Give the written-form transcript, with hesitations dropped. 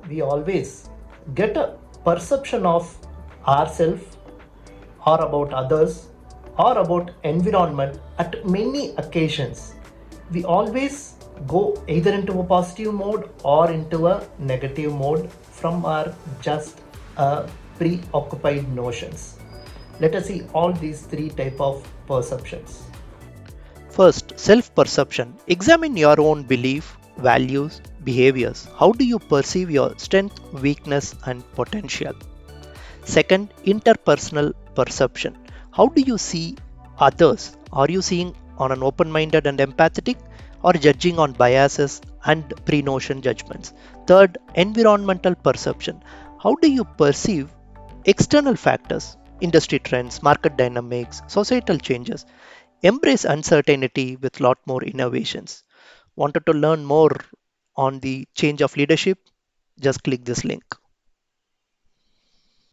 we always get a perception of ourselves or about others or about environment at many occasions. We always go either into a positive mode or into a negative mode from our just preoccupied notions. Let us see all these three type of perceptions. First, self perception. Examine your own belief, values, behaviors. How do you perceive your strength, weakness, and potential? Second, interpersonal perception. How do you see others? Are you seeing on an open minded and empathetic, or judging on biases and pre notion judgments? Third, environmental perception. How do you perceive external factors, industry trends, market dynamics, societal changes? Embrace uncertainty with lot more innovations. Wanted to learn more on the change of leadership? Just click this link.